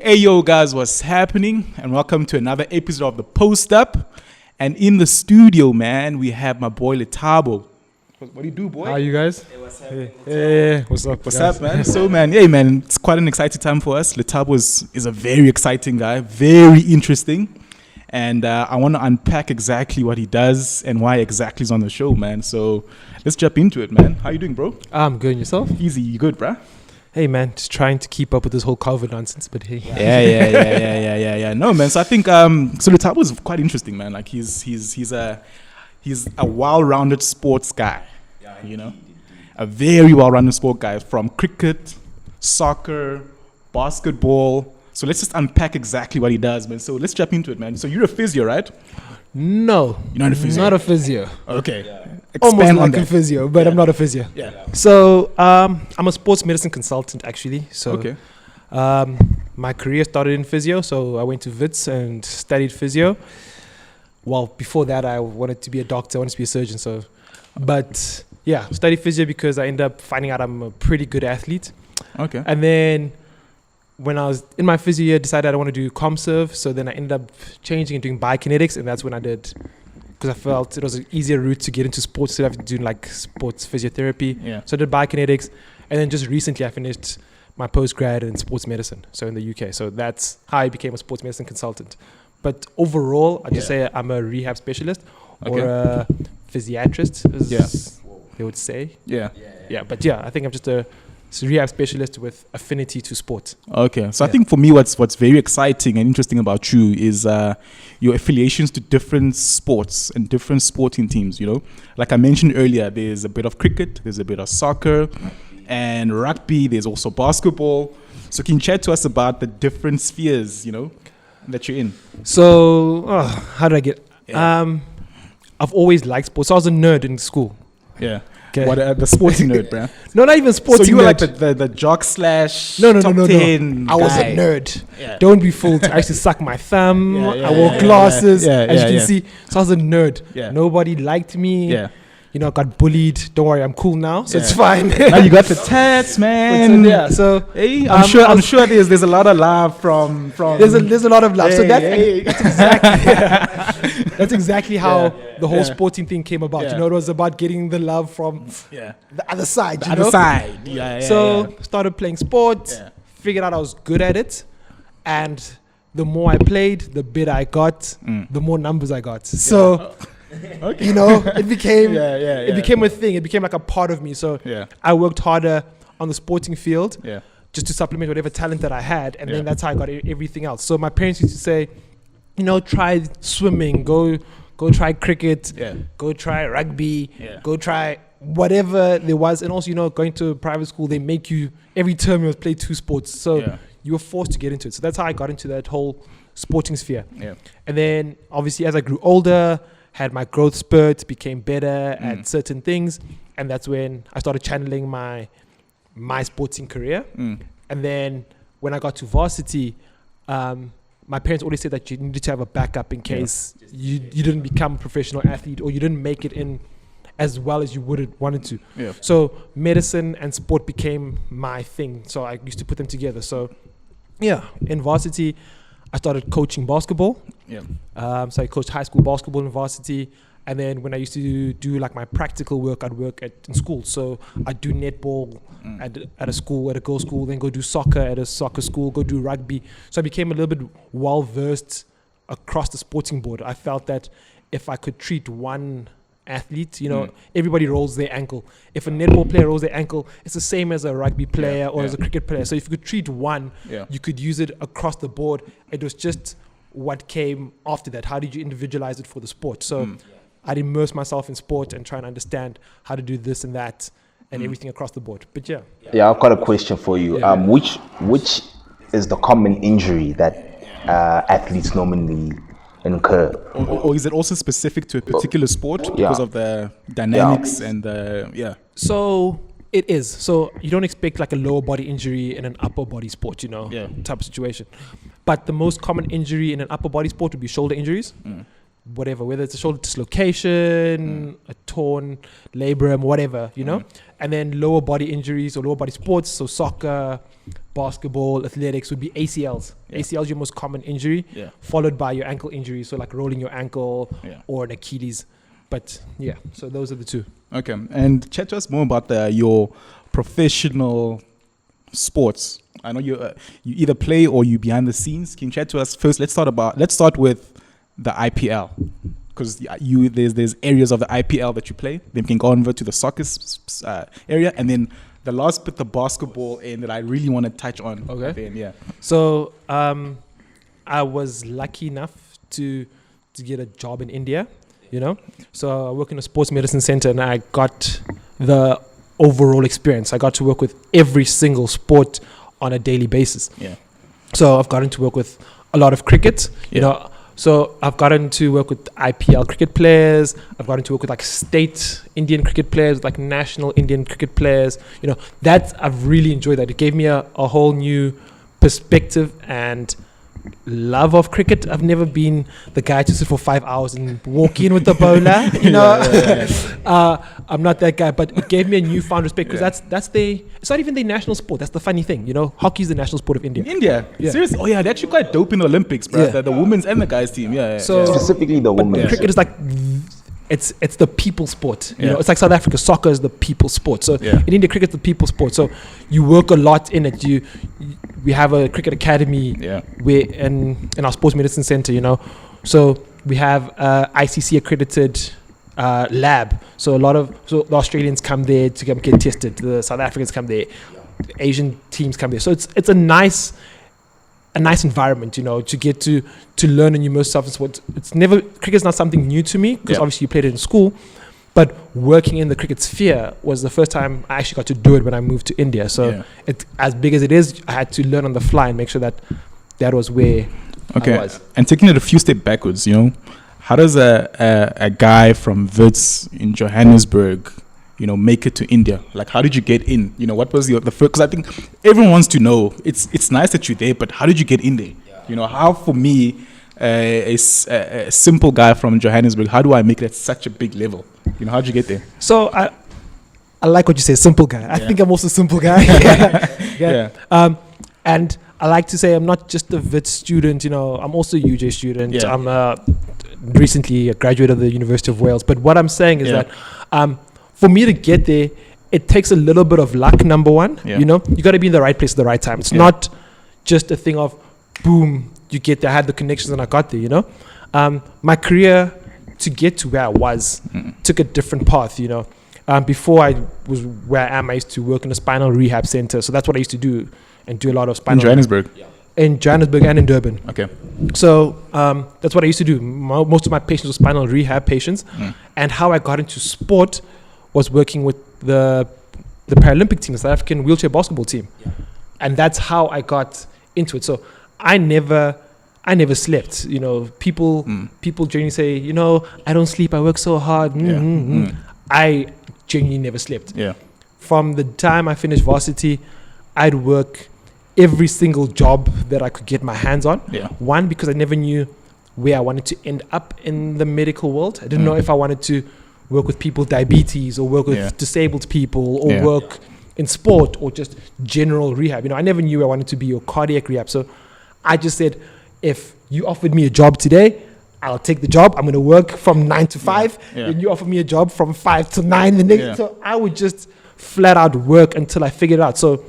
Hey yo guys, what's happening? And welcome to another episode of the Post Up. And in the studio, man, we have my boy Lethabo. What do you do, boy? How are you guys? Hey, what's happening? Hey, what's up? What's up, man? So, man, it's quite an exciting time for us. Lethabo is a very exciting guy, very interesting. And I want to unpack exactly what he does and why exactly he's on the show, man. So let's jump into it, man. How you doing, bro? I'm good. Yourself? Easy, you good, bruh? Hey, man, just trying to keep up with this whole COVID nonsense, but hey. Yeah. No, man. So I think so Lethabo is quite interesting, man. Like he's a well-rounded sports guy. Yeah, You know, a very well-rounded sport guy from cricket, soccer, basketball. So let's just unpack exactly what he does, man. So let's jump into it, man. So you're a physio, right? No. You're not a physio? Not a physio. Okay. Yeah. Almost Expand on like a that. physio, but I'm not a physio. Yeah. So I'm a sports medicine consultant, actually. So Okay. my career started in physio, so I went to Wits and studied physio. Well, before that, I wanted to be a doctor. I wanted to be a surgeon. But yeah, studied physio because I ended up finding out I'm a pretty good athlete. Okay. And then when I was in my physio year, I decided I want to do ComServe. So then I ended up changing and doing Biokinetics, and that's when I did, because I felt it was an easier route to get into sports instead of doing like sports physiotherapy. Yeah. So I did Biokinetics, and then just recently I finished my postgrad in sports medicine, so in the UK. So that's how I became a sports medicine consultant. But overall, I just say I'm a rehab specialist or a physiatrist, as they would say. Yeah. Yeah, but yeah, I think I'm just a rehab specialist with affinity to sport. Okay. So I think for me, what's very exciting and interesting about you is your affiliations to different sports and different sporting teams. You know, like I mentioned earlier, there's a bit of cricket, there's a bit of soccer, and rugby. There's also basketball. So can you chat to us about the different spheres, you know, that you're in? So, how did I get? Yeah. I've always liked sports. I was a nerd in school. Yeah. Okay. What the sporting nerd, bruh? No, not even sports. So you were like the jock slash no. top 10 I was guy. a nerd. Yeah. Don't be fooled. I used to suck my thumb. Yeah, I wore glasses, as you can yeah. see. So I was a nerd. Yeah. Nobody liked me. Yeah. You know, I got bullied. Don't worry, I'm cool now, so Yeah. it's fine. Now you got the tats, man. yeah. So Hey, I'm sure there's a lot of love from there's a lot of love. So Hey, that's exactly that's exactly how the whole Yeah. sporting thing came about. Yeah. You know, it was about getting the love from yeah. the other side. The you other know? side. Yeah. So started playing sports, Yeah. figured out I was good at it, and the more I played, the better I got, the more numbers I got. So Okay. you know, it became Yeah. became a thing. It became like a part of me. So Yeah. I worked harder on the sporting field Yeah. just to supplement whatever talent that I had, and Yeah. then that's how I got everything else. So my parents used to say, you know, try swimming, go try cricket, Yeah. go try rugby, Yeah. go try whatever there was. And also, you know, going to private school, they make you every term you must play 2 sports. So Yeah. you were forced to get into it. So that's how I got into that whole sporting sphere. Yeah. And then obviously as I grew older, had my growth spurts, became better at certain things, and that's when I started channeling my sporting career. And then when I got to varsity, my parents always said that you needed to have a backup in case you didn't become a professional athlete or you didn't make it in as well as you would have wanted to. Yeah. So medicine and sport became my thing. So I used to put them together. So yeah, in varsity, I started coaching basketball. Yeah. So I coached high school basketball in varsity. And then when I used to do like my practical work, I'd work in school. So I'd do netball at a school, at a girls' school, then go do soccer at a soccer school, go do rugby. So I became a little bit well-versed across the sporting board. I felt that if I could treat one athlete, you know, everybody rolls their ankle. If a netball player rolls their ankle, it's the same as a rugby player or as a cricket player. So if you could treat one, you could use it across the board. It was just what came after that. How did you individualize it for the sport? So I'd immerse myself in sport and try and understand how to do this and that and everything across the board. But Yeah, I've got a question for you. Which is the common injury that athletes normally incur? Or is it also specific to a particular sport because of the dynamics and the So it is. So you don't expect like a lower body injury in an upper body sport, you know, type of situation. But the most common injury in an upper body sport would be shoulder injuries. whatever, whether it's a shoulder dislocation, a torn labrum, whatever, you know, and then lower body injuries or lower body sports, so soccer, basketball, athletics would be ACLs. ACL is your most common injury, followed by your ankle injury, so like rolling your ankle or an Achilles. But yeah, so those are the two. Okay, and chat to us more about your professional sports. I know you either play or you behind the scenes. Can you chat to us first? Let's start with the IPL, because there's areas of the IPL that you play. Then we can go over to the soccer area, and then the last bit, the basketball end that I really want to touch on. Okay. Then, So I was lucky enough to get a job in India, you know. So I work in a sports medicine center, and I got the overall experience. I got to work with every single sport on a daily basis. Yeah. So I've gotten to work with a lot of cricket, you know. So I've gotten to work with IPL cricket players. I've gotten to work with like state Indian cricket players, like national Indian cricket players. You know, I've really enjoyed that. It gave me a whole new perspective and love of cricket. I've never been the guy to sit for 5 hours and walk in with the bowler. You know, I'm not that guy. But it gave me a newfound respect, because it's not even the national sport. That's the funny thing. You know, hockey is the national sport of India. India? Yeah. Seriously? Oh yeah, they're actually quite dope in the Olympics, bro. The women's and the guys team. So specifically the women. Cricket is like it's the people sport. You know, it's like South Africa. Soccer is the people sport. So in India, cricket's the people sport. So you work a lot in it. We have a cricket academy where in our sports medicine center, you know. So we have ICC accredited lab. So the Australians come there to get tested. The South Africans come there. The Asian teams come there. So it's a nice environment, you know, to get to learn and immerse yourself in sport. Cricket's not something new to me, because obviously you played it in school. But working in the cricket sphere was the first time I actually got to do it when I moved to India. So it's as big as it is, I had to learn on the fly and make sure that was where I was. And taking it a few steps backwards, you know, how does a guy from Wits in Johannesburg, you know, make it to India? Like, how did you get in? You know, what was the first? Because I think everyone wants to know. It's nice that you're there, but how did you get in there? You know, how, for me, a simple guy from Johannesburg, how do I make it at such a big level? You know, how'd you get there? So I like what you say, simple guy. I think I'm also a simple guy. And I like to say I'm not just a Wits student, you know, I'm also a UJ student. I'm recently a graduate of the University of Wales. But what I'm saying is that for me to get there, it takes a little bit of luck, number one. You know, you got to be in the right place at the right time. It's not just a thing of, boom, you get there. I had the connections and I got there, you know. My career to get to where I was took a different path, you know. Before I was where I am, I used to work in a spinal rehab center. So that's what I used to do, and do a lot of spinal. In Johannesburg? In Johannesburg and in Durban. Okay. So that's what I used to do. Most of my patients were spinal rehab patients. And how I got into sport was working with the Paralympic team, the South African wheelchair basketball team. And that's how I got into it. So I never slept. You know, people generally say, you know, I don't sleep, I work so hard. I genuinely never slept. From the time I finished varsity, I'd work every single job that I could get my hands on. One, because I never knew where I wanted to end up in the medical world. I didn't know if I wanted to work with people with diabetes, or work with disabled people, or work in sport, or just general rehab. You know, I never knew I wanted to be a cardiac rehab. So I just said, if you offered me a job today, I'll take the job. I'm going to work from 9 to 5. And you offer me a job from 5 to 9. The next, so I would just flat out work until I figured it out. So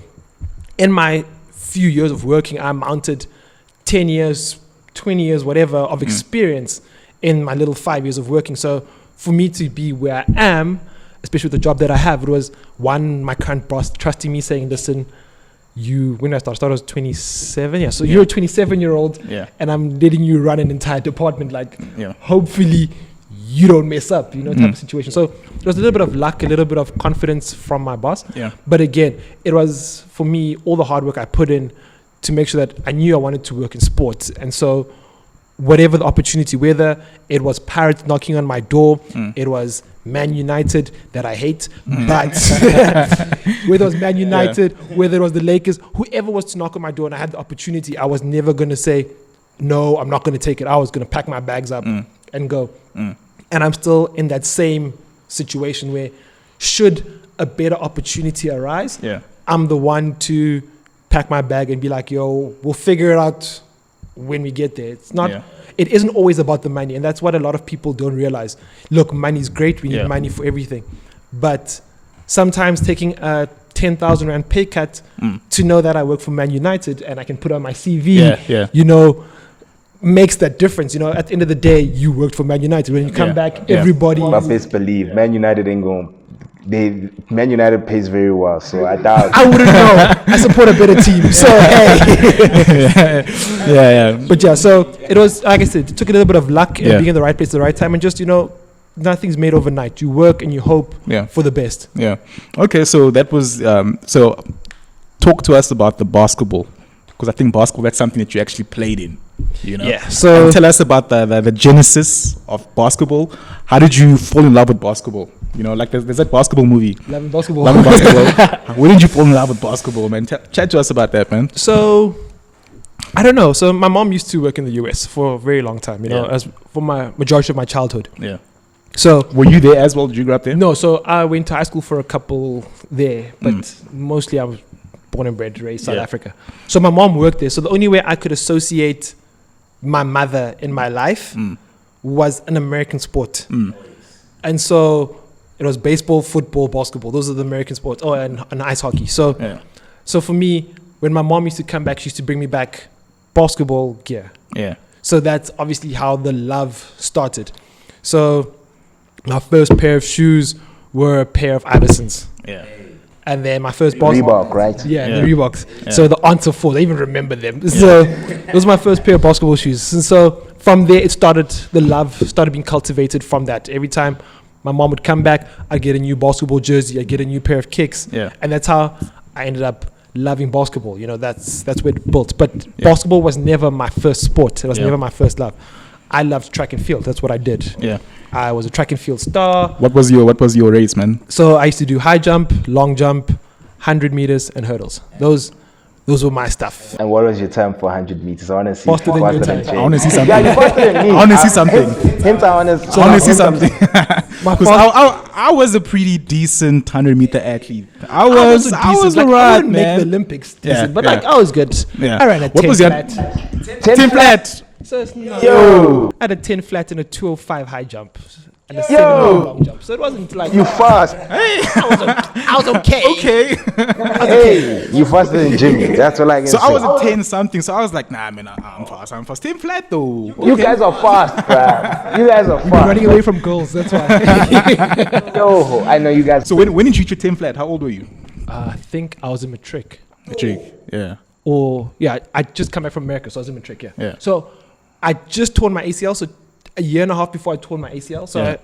in my few years of working, I mounted 10 years, 20 years, whatever, of experience in my little 5 years of working. So for me to be where I am, especially with the job that I have, it was one, my current boss trusting me, saying, listen, when I started, I was 27. So you're a 27-year-old, and I'm letting you run an entire department. Like, hopefully you don't mess up, you know, type of situation. So it was a little bit of luck, a little bit of confidence from my boss. But again, it was, for me, all the hard work I put in to make sure that I knew I wanted to work in sports. And so whatever the opportunity, whether it was Pirates knocking on my door, it was Man United that I hate, but whether it was Man United, whether it was the Lakers, whoever was to knock on my door and I had the opportunity, I was never going to say, no, I'm not going to take it. I was going to pack my bags up and go. And I'm still in that same situation where should a better opportunity arise, I'm the one to pack my bag and be like, yo, we'll figure it out when we get there. It's not, it isn't always about the money. And that's what a lot of people don't realize. Look, money's great. We need money for everything. But sometimes taking a 10,000 Rand pay cut to know that I work for Man United and I can put on my CV, you know, makes that difference. You know, at the end of the day, you worked for Man United. When you come back, everybody. But best believe, Man United ain't going. Man United pays very well, so I doubt. I wouldn't know. I support a better team, so hey. But yeah, so it was, like I said, it took a little bit of luck and being in the right place at the right time, and just, you know, nothing's made overnight. You work and you hope for the best. Okay, so that was so talk to us about the basketball, because I think basketball, that's something that you actually played in, you know. So tell us about the genesis of basketball. How did you fall in love with basketball? You know, like there's that basketball movie, Loving Basketball. When did you fall in love with basketball, man? Chat to us about that, man. So I don't know. So my mom used to work in the US for a very long time, you know, as for my majority of my childhood. So were you there as well? Did you grow up there? No, so I went to high school for a couple there, but mostly I was born and bred, raised South Africa. So my mom worked there. So the only way I could associate my mother in my life was an American sport. And so it was baseball, football, basketball. Those are the American sports. Oh, and ice hockey. So so for me, when my mom used to come back, she used to bring me back basketball gear. So that's obviously how the love started. So my first pair of shoes were a pair of Iversons. And then my first basketball. Reebok, right? The Reeboks. So the Answer 4, I even remember them. So those were my first pair of basketball shoes. And so from there, it started, the love started being cultivated from that. Every time my mom would come back, I'd get a new basketball jersey, I'd get a new pair of kicks. And that's how I ended up loving basketball. You know, that's where it built. But basketball was never my first sport. It was never my first love. I loved track and field. That's what I did. I was a track and field star. What was your race, man? So I used to do high jump, long jump, 100 meters, and hurdles. Those were my stuff. And what was your time for 100 meters? I want to see. Faster than your time. I want to see something. Yeah, you're faster than me. I want to see something. Hint, I want to see something. Because I was a pretty decent 100-meter athlete. I was like, alright, I wouldn't make the Olympics decent, but like I was good. I ran a 10 flat. 10 flat. So it's I had a 10 flat and a 205 high jump. And a 7 long jump. So it wasn't like you fast. I was okay. Hey, you faster than Jimmy. That's what I can say. So I was a 10 something. So I was like, nah, man, I'm fast. 10 flat though. You guys are fast, bruh. You guys are fast. Running away from goals. That's why. Yo, I know you guys. So when did you reach your 10 flat? How old were you? I think I was in matric. Or I just come back from America, so I was in matric. So I just torn my ACL. So a year and a half before I tore my ACL. So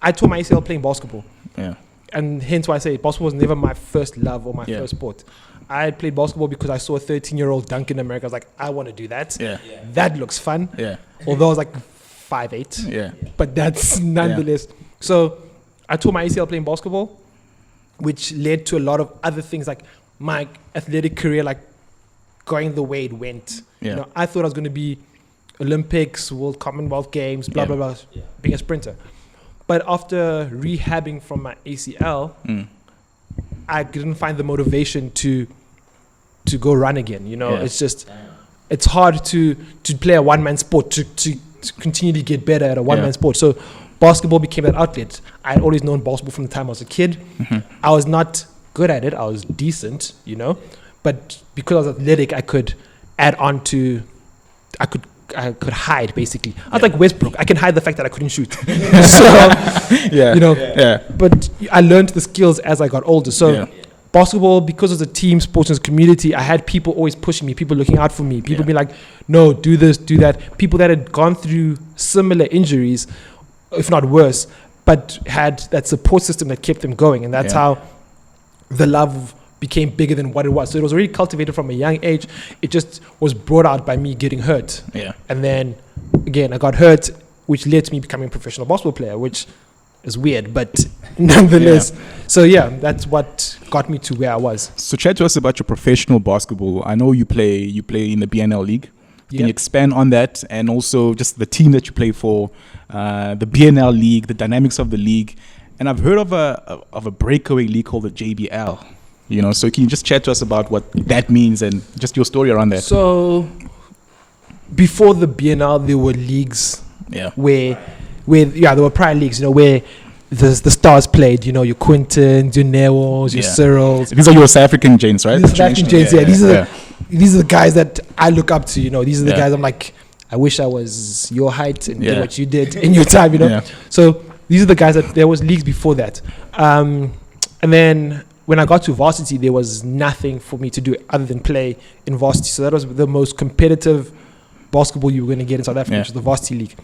I tore my ACL playing basketball. And hence why I say basketball was never my first love or my first sport. I had played basketball because I saw a 13-year-old dunk in America. I was like, I want to do that. That looks fun. Although I was like 5'8". But that's nonetheless. So I tore my ACL playing basketball, which led to a lot of other things, like my athletic career, like going the way it went. You know, I thought I was going to be Olympics, World Commonwealth Games, blah, blah, blah, being a sprinter. But after rehabbing from my ACL, I didn't find the motivation to go run again. You know, it's just, it's hard to play a one-man sport, to continually get better at a one-man sport. So basketball became that outlet. I had always known basketball from the time I was a kid. I was not good at it. I was decent, you know. But because I was athletic, I could add on to, I could hide, basically. I was like Westbrook. I can hide the fact that I couldn't shoot. So, you know, but I learned the skills as I got older. So basketball, because of the team sports and community, I had people always pushing me, people looking out for me, people being like, no, do this, do that. People that had gone through similar injuries, if not worse, but had that support system that kept them going. And that's how the love became bigger than what it was. So it was already cultivated from a young age. It just was brought out by me getting hurt. And then again, I got hurt, which led to me becoming a professional basketball player, which is weird, but nonetheless. So that's what got me to where I was. So chat to us about your professional basketball. I know you play in the BNL league. Can you expand on that, and also just the team that you play for, the BNL league, the dynamics of the league, and I've heard of a breakaway league called the JBL. So can you just chat to us about what that means and just your story around that? So before the BNL, there were leagues where there were prior leagues, where the stars played, your Quintons, your Newells, your Cyrils. These are your South African Janes, right? These are South African Janes, These are the guys that I look up to, These are the guys I'm like, I wish I was your height and did what you did in your time, So these are the guys that there was leagues before that. And then when I got to varsity, there was nothing for me to do other than play in varsity. So that was the most competitive basketball you were going to get in South Africa, which was the varsity league.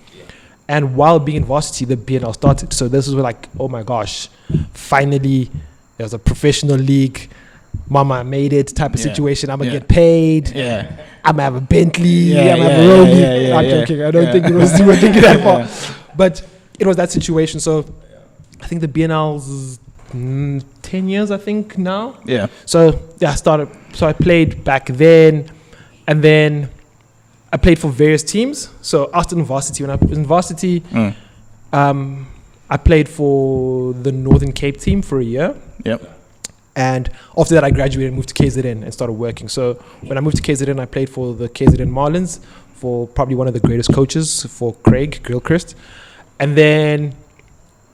And while being in varsity, the BNL started. So this was like, oh my gosh, finally there's a professional league. Mama, I made it type of situation. I'm going to get paid. I'm going to have a Bentley. I'm going to have a Roby. I'm joking. I don't think you were thinking that far. But it was that situation. So I think the BNL's 10 years, I think, now. So I played back then. And then I played for various teams. So after varsity, when I was in varsity, I played for the Northern Cape team for a year. And after that, I graduated and moved to KZN and started working. So when I moved to KZN, I played for the KZN Marlins for probably one of the greatest coaches, for Craig Gilchrist. And then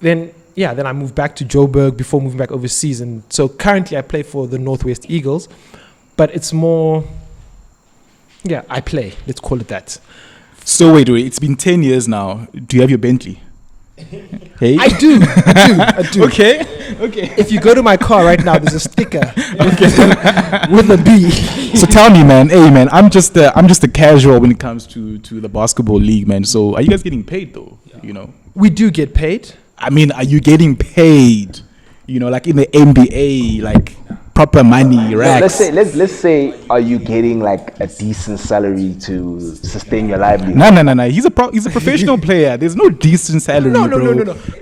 I moved back to Joburg before moving back overseas. And so currently I play for the Northwest Eagles, but it's more, I play. Let's call it that. So wait, it's been 10 years now. Do you have your Bentley? Hey? I do. Okay. If you go to my car right now, there's a sticker with a B. So tell me, man. Hey, man. I'm just a casual when it comes to the basketball league, man. So are you guys getting paid though? We do get paid. I mean, are you getting paid? Like in the NBA, like proper money, racks? Let's say, are you getting like a decent salary to sustain your livelihood? No. He's a professional player. There's no decent salary. No.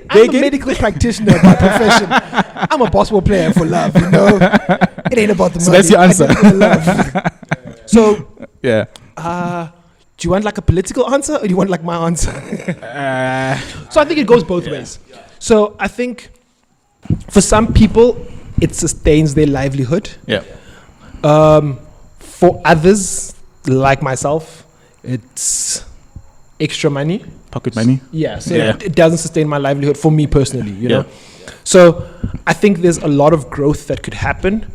I'm a medical practitioner by profession. I'm a basketball player for love. It ain't about the money. So that's your answer. So yeah. Do you want like a political answer or do you want like my answer? So I think it goes both ways. So I think for some people, it sustains their livelihood. For others, like myself, it's extra money. Pocket money? So it doesn't sustain my livelihood for me personally, you know? So I think there's a lot of growth that could happen.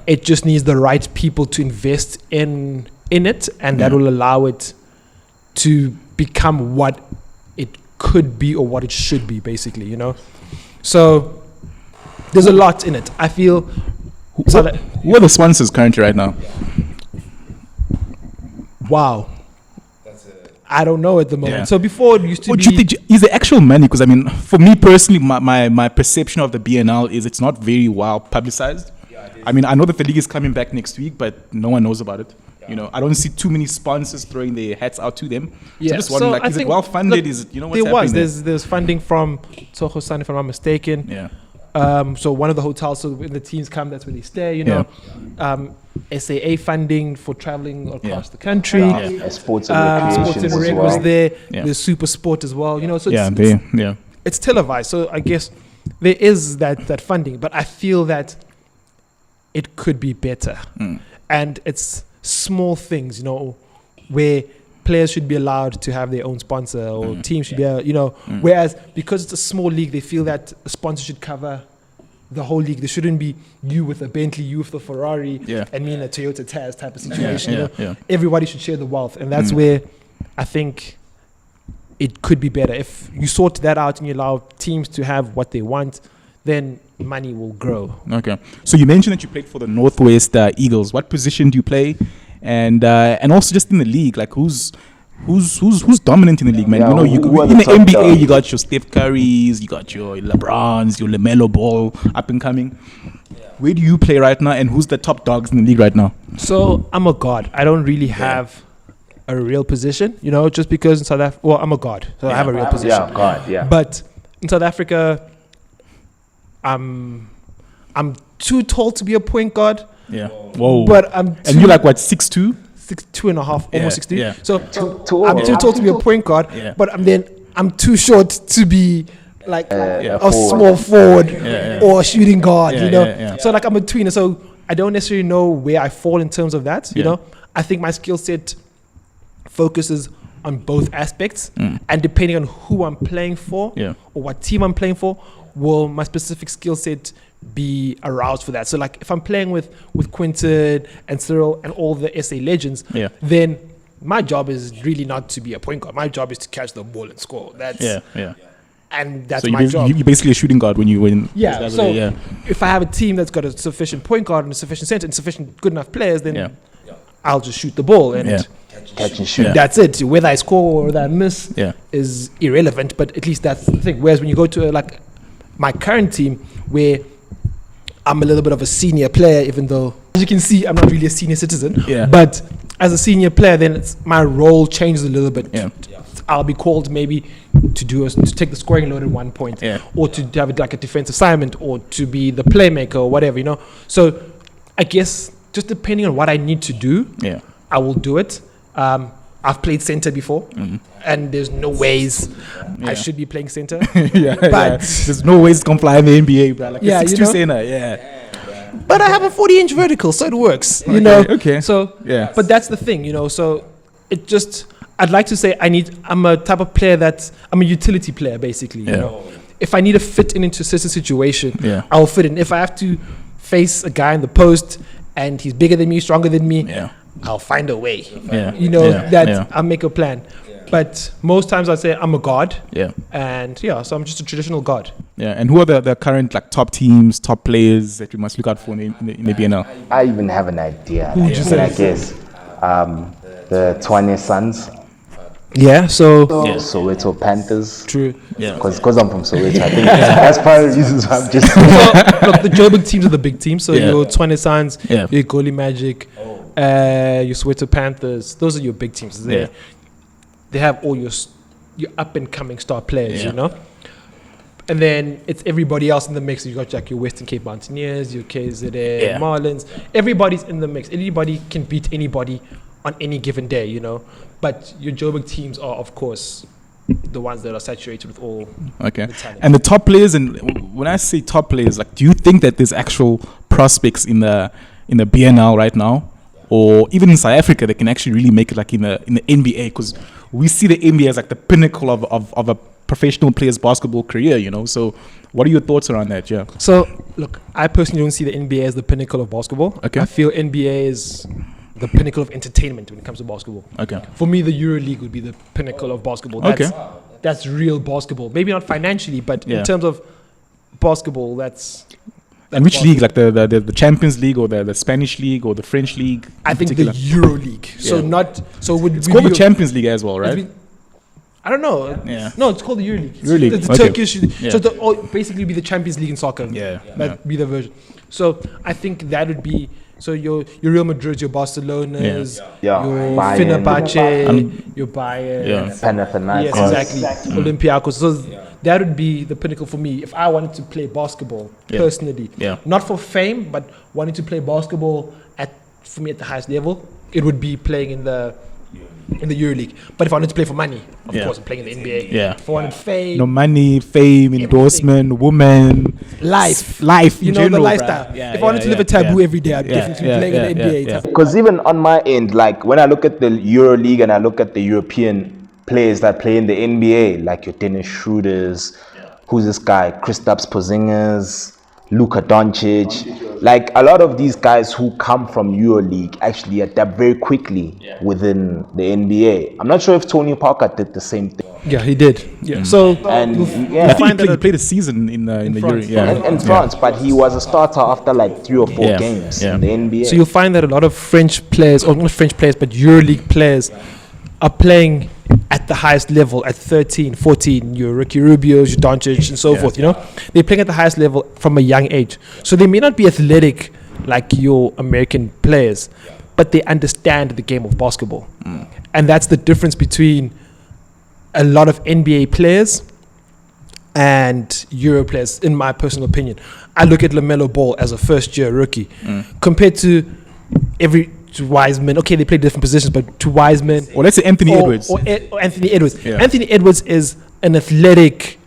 It just needs the right people to invest in it, and that will allow it to become what it could be or what it should be, basically, So there's a lot in it. I feel. Who are the sponsors currently right now? Wow. I don't know at the moment. So before it used to be. Do you think is the actual money? Because I mean, for me personally, my perception of the BNL is it's not very well publicized. I mean, I know that the league is coming back next week, but no one knows about it. I don't see too many sponsors throwing their hats out to them. So I'm just wondering, is it well funded? Is it what's happening? There's funding from Tsogo-san, if I'm not mistaken. So one of the hotels, so when the teams come, that's where they stay. SAA funding for traveling across the country. Sports and Rec was there. There's Super Sport as well. So it's televised. So I guess there is that funding, but I feel that it could be better. And it's small things, where players should be allowed to have their own sponsor, or teams should be, whereas because it's a small league, they feel that a sponsor should cover the whole league. There shouldn't be you with a Bentley, you with a Ferrari, and me in a Toyota Taz type of situation. Everybody should share the wealth, and that's where I think it could be better. If you sort that out and you allow teams to have what they want, then money will grow. Okay. So you mentioned that you played for the Northwest Eagles. What position do you play? And also just in the league, like who's dominant in the league, man? In the NBA, you got your Steph Currys, you got your LeBrons, your LaMelo Ball, up and coming. Where do you play right now, and who's the top dogs in the league right now? So I'm a guard. I don't really have a real position, just because in South Africa, I'm a guard, so I have a real position. But in South Africa, I'm too tall to be a point guard. Whoa. But I'm and you're like what, 6'2"? 6'2.5", almost 6'3". yeah. So Too I'm too tall to be a point guard, but I'm too short to be like a small forward or a shooting guard, you know. So like I'm a tweener, so I don't necessarily know where I fall in terms of that, you know. I think my skill set focuses on both aspects, and depending on who I'm playing for or what team I'm playing for, will my specific skill set be aroused for that. So like if I'm playing with Quinton and Cyril and all the SA legends, then my job is really not to be a point guard. My job is to catch the ball and score. That's and that's so my job. You're basically a shooting guard when you win. If I have a team that's got a sufficient point guard and a sufficient center and sufficient good enough players, then I'll just shoot the ball and catch and shoot. That's it. Whether I score or whether I miss is irrelevant, but at least that's the thing. Whereas when you go to like my current team, where I'm a little bit of a senior player, even though, as you can see, I'm not really a senior citizen. But as a senior player, then my role changes a little bit. I'll be called maybe to take the scoring load at one point, or to have like a defense assignment, or to be the playmaker or whatever, you know. So I guess just depending on what I need to do, I will do it. I've played center before, and there's no ways I should be playing center. But there's no ways to comply in the NBA, bro. Like a 6'2" center, But I have a 40-inch vertical, so it works, you know. So, but that's the thing, you know. So it just, I'd like to say I'm a type of player I'm a utility player, basically. You know, if I need to fit into a certain situation, I'll fit in. If I have to face a guy in the post and he's bigger than me, stronger than me, I'll find a way. You know, I'll make a plan. But most times I'd say I'm a guard. And so I'm just a traditional guard. And who are the current like top teams, top players that we must look out for in the BNL? I even have an idea. Who would you say? I guess the Tshwane Suns. So Soweto Panthers. True. Because I'm from Soweto, I think that's part of the reasons why I'm just. Look, the Joburg teams are the big teams. So your Tshwane Suns, your Goli Magic, your Soweto Panthers. Those are your big teams. They have all your up and coming star players, you know. And then it's everybody else in the mix. You got like your Western Cape Mountaineers, your KZN Marlins. Everybody's in the mix. Anybody can beat anybody on any given day, you know. But your Joburg teams are, of course, the ones that are saturated with all the talent. And the top players, and when I say top players, like, do you think that there's actual prospects in the BNL right now, or even in South Africa, that can actually really make it like in the NBA? Because we see the NBA as like the pinnacle of a professional player's basketball career, you know. So what are your thoughts around that? So look, I personally don't see the NBA as the pinnacle of basketball. I feel NBA is the pinnacle of entertainment when it comes to basketball. For me, the EuroLeague would be the pinnacle of basketball. That's real basketball. Maybe not financially, but in terms of basketball, that's and which league? Like the Champions League, or the Spanish League, or the French League? I think the EuroLeague. It's called the Champions League as well, right? I don't know. No, it's called the EuroLeague. It's the Turkish. So it'll basically be the Champions League in soccer. That'd be the version. So I think that would be. So your Real Madrid, your Barcelonas, your Fenerbahce, your Bayern, Panathinaikos. Yes, exactly. Olympiacos. So that would be the pinnacle for me if I wanted to play basketball personally. Not for fame, but wanting to play basketball for me at the highest level, it would be playing in the EuroLeague. But if I wanted to play for money, of course, I'm playing in the NBA. If I wanted fame, no money, fame, endorsement, woman, life, you know, the lifestyle. If I wanted to live a taboo every day, I'd definitely be playing in the NBA. Because even on my end, like when I look at the EuroLeague and I look at the European players that play in the NBA, like your Dennis Schroeders, who's this guy, Kristaps Porzingis, Luka Doncic, like a lot of these guys who come from EuroLeague actually adapt very quickly within the NBA. I'm not sure if Tony Parker did the same thing. Yeah, he did. So and I think he played a season in the Euro, in France, but he was a starter after like 3 or 4 games in the NBA. So you'll find that a lot of French players, or not French players, but EuroLeague players are playing at the highest level at 13, 14, your Ricky Rubios, your Doncic, and so forth, you know? They're playing at the highest level from a young age. So they may not be athletic like your American players, but they understand the game of basketball. And that's the difference between a lot of NBA players and Euro players, in my personal opinion. I look at LaMelo Ball as a first-year rookie compared to to Wiseman. Okay, they play different positions, but to Wiseman. Or let's say Anthony Edwards. Or Anthony Edwards. Yeah. Anthony Edwards is an athletic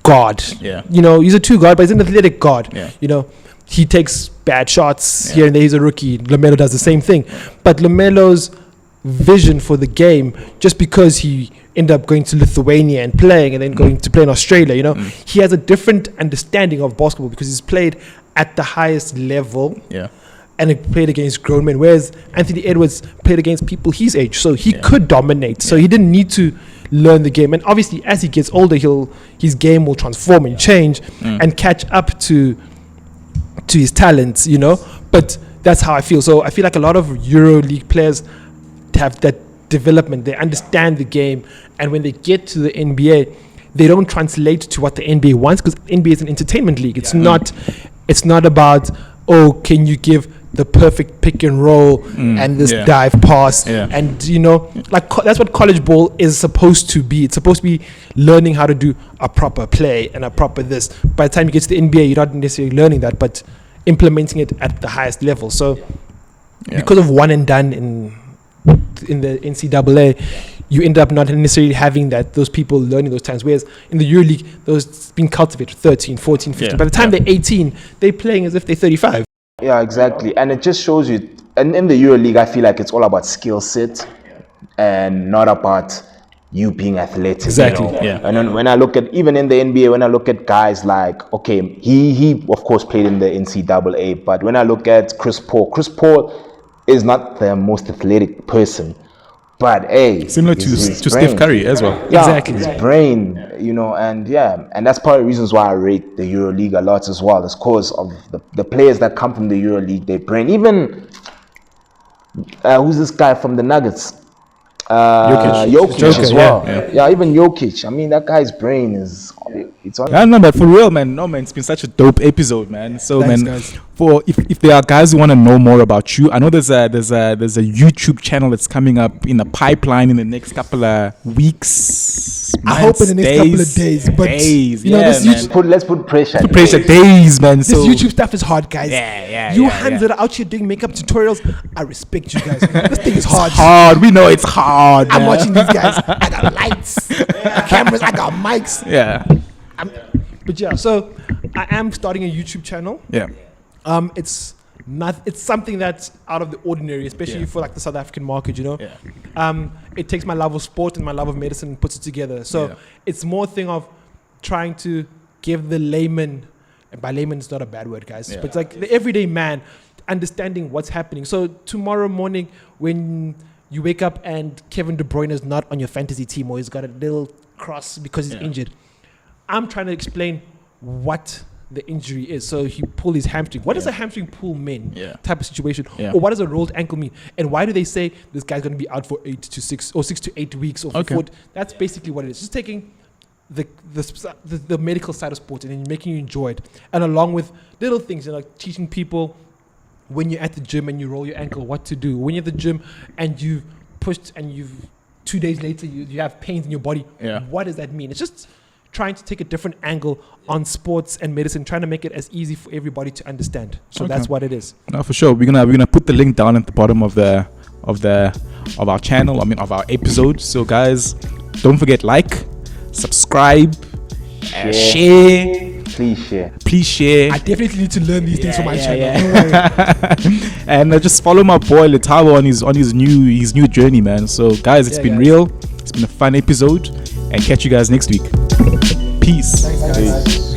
guard. Yeah. You know, he's a two guard, but he's an athletic guard. Yeah. You know, he takes bad shots here and there. He's a rookie. LaMelo does the same thing. But LaMelo's vision for the game, just because he ended up going to Lithuania and playing and then going to play in Australia, you know, he has a different understanding of basketball because he's played at the highest level. Yeah. And he played against grown men, whereas Anthony Edwards played against people his age, so he could dominate. So he didn't need to learn the game. And obviously, as he gets older, his game will transform and change and catch up to his talents, you know. But that's how I feel. So I feel like a lot of EuroLeague players have that development. They understand the game, and when they get to the NBA, they don't translate to what the NBA wants, because NBA is an entertainment league. It's not. It's not about, oh, can you give the perfect pick and roll and this dive pass, and you know, like that's what college ball is supposed to be. It's supposed to be learning how to do a proper play and a proper this. By the time you get to the NBA, you're not necessarily learning that, but implementing it at the highest level. So because of one and done in the NCAA, you end up not necessarily having those people learning those times, whereas in the EuroLeague, those being cultivated 13, 14, 15. By the time they're 18, they're playing as if they're 35. Yeah, exactly. And it just shows you, and in the EuroLeague, I feel like it's all about skill set and not about you being athletic. Exactly. You know? Yeah. And then when I look at, even in the NBA, when I look at guys like, okay, he of course played in the NCAA, but when I look at Chris Paul is not the most athletic person, but hey, Similar to Steph Curry as well. Yeah, Exactly. his brain, you know, and that's part of the reasons why I rate the EuroLeague a lot as well. It's because of the players that come from the EuroLeague, their brain. Even who's this guy from the Nuggets? Jokic as well. Yeah, even Jokic. I mean, that guy's brain is. It's on. Yeah, no, but for real, man. No, man, it's been such a dope episode, man. So, Thanks, man, guys. for if there are guys who want to know more about you, I know there's a YouTube channel that's coming up in the pipeline in the next couple of weeks. I hope in the next couple of days, but you know, this YouTube, Let's put pressure. Days, man. this So YouTube stuff is hard, guys. You hands yeah. that are out here doing makeup tutorials, I respect you guys. This thing is hard. hard. We know it's hard. I'm man. watching these guys. I got lights, cameras, I got mics. Yeah. But yeah, so I am starting a YouTube channel. Yeah. It's something that's out of the ordinary, especially for like the South African market, you know. Yeah. It takes my love of sport and my love of medicine and puts it together. So it's more a thing of trying to give the layman, and by layman it's not a bad word, guys, but it's like the everyday man understanding what's happening. So tomorrow morning when you wake up and Kevin De Bruyne is not on your fantasy team, or he's got a little cross because he's injured, I'm trying to explain what the injury is. So he pulled his hamstring. What does a hamstring pull mean? Type of situation. Or what does a rolled ankle mean? And why do they say this guy's going to be out for 8 to 6 or 6 to 8 weeks or for 4? That's basically what it is. Just taking the medical side of sports and then making you enjoy it. And along with little things, you know, like teaching people when you're at the gym and you roll your ankle, what to do. When you're at the gym and you've pushed and 2 days later you have pains in your body. What does that mean? It's just trying to take a different angle on sports and medicine, trying to make it as easy for everybody to understand. So that's what it is. No, for sure. We're gonna put the link down at the bottom of our channel. I mean, of our episode. So guys, don't forget, like, subscribe, share. Please share. I definitely need to learn these things for my channel. And just follow my boy Lethabo on his new journey, man. So guys, it's been real. It's been a fun episode, and catch you guys next week. Peace. Thanks, guys.